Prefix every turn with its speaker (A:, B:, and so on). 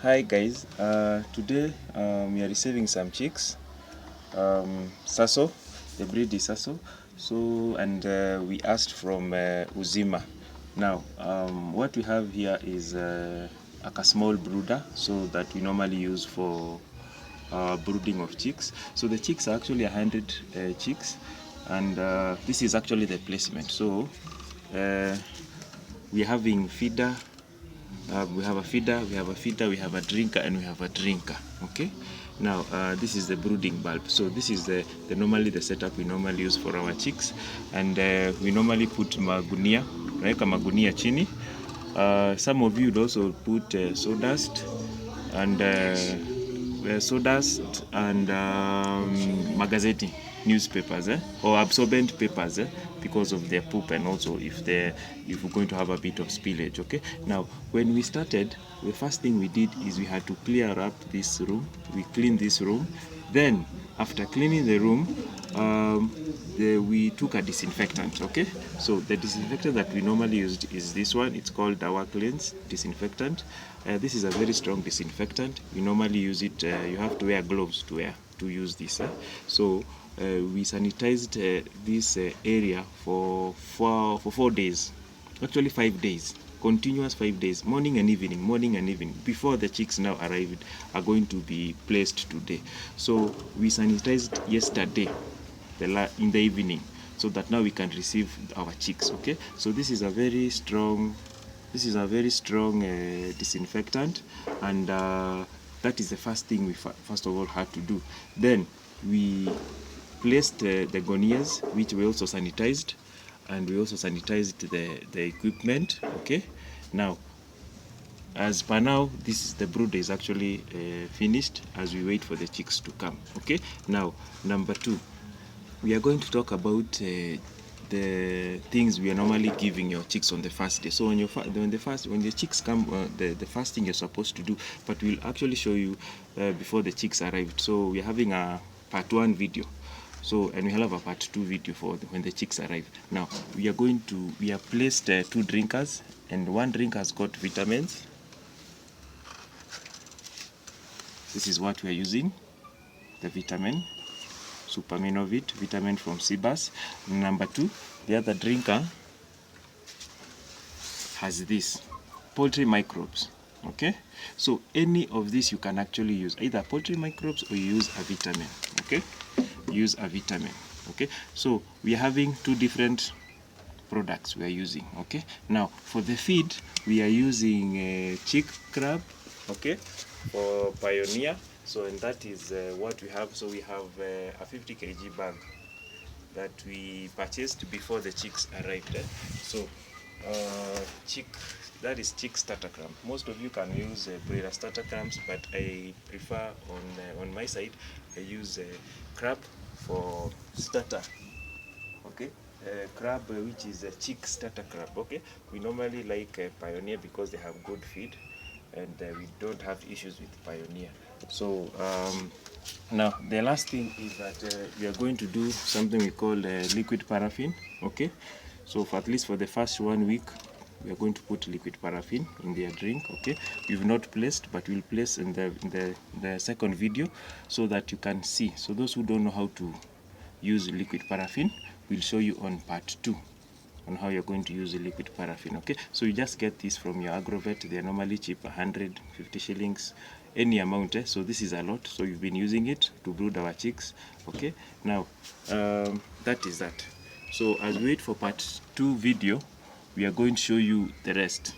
A: Hi guys, today we are receiving some chicks, Sasso, the breed is Sasso. So and we asked from Uzima. Now what we have here is a small brooder, so that we normally use for brooding of chicks. So the chicks are actually 100 chicks, and this is actually the placement. So we are having feeder. We have a feeder, we have a drinker, and we have a drinker. Okay. Now this is the brooding bulb. So this is the normally the setup we normally use for our chicks, and we normally put magunia, right? Magunia chini. Some of you would also put sawdust and magazeti newspapers, or absorbent papers, because of their poop, and also if we're going to have a bit of spillage. Okay. Now when we started, the first thing we did is we had to clear up this room. We cleaned this room. Then after cleaning the room, we took a disinfectant. Okay. So the disinfectant that we normally used is this one. It's called our cleanse disinfectant. This is a very strong disinfectant. We normally use it. You have to wear gloves to use this. So we sanitized this area for 4 days, actually 5 days, continuous 5 days, morning and evening, before the chicks now arrived are going to be placed today. So we sanitized yesterday in the evening, so that now we can receive our chicks. Okay. So this is a very strong disinfectant, and that is the first thing we first of all had to do. Then we placed the gonias, which we also sanitized, and we also sanitized the equipment. Okay. Now as per now, the brood is actually finished as we wait for the chicks to come. Okay. Now number 2, we are going to talk about the things we are normally giving your chicks on the first day. So when the chicks come, the first thing you're supposed to do, but we'll actually show you before the chicks arrived. So we're having a part 1 video. So, and we'll have a part 2 video for when the chicks arrive. Now we have placed 2 drinkers, and 1 drink has got vitamins. This is what we are using, the vitamin. Superminovit, vitamin from Cibus. Number 2, the other drinker has this, poultry microbes. Okay. So any of this you can actually use, either poultry microbes or you use a vitamin. Okay. Use a vitamin. Okay. So we are having 2 different products we are using. Okay. Now for the feed, we are using chick crab. Okay. For Pioneer. So, and that is what we have. So we have a 50 kg bag that we purchased before the chicks arrived. So that is chick starter crumb. Most of you can use broiler starter crumbs, but I prefer on my side I use crab for starter. Okay. Crab, which is a chick starter crab. Okay. We normally like Pioneer because they have good feed, and we don't have issues with Pioneer. So now the last thing is that we are going to do something we call liquid paraffin. Okay. So for at least for the first 1 week, we are going to put liquid paraffin in their drink. Okay. We've not placed, but we'll place in the second video, so that you can see. So those who don't know how to use liquid paraffin, we'll show you on part 2 on how you're going to use the liquid paraffin. Okay. So you just get this from your agrovet. They're normally cheap, 150 shillings, any amount. So this is a lot. So you've been using it to brood our chicks. Okay. Now that is that. So as we wait for part 2 video, we are going to show you the rest.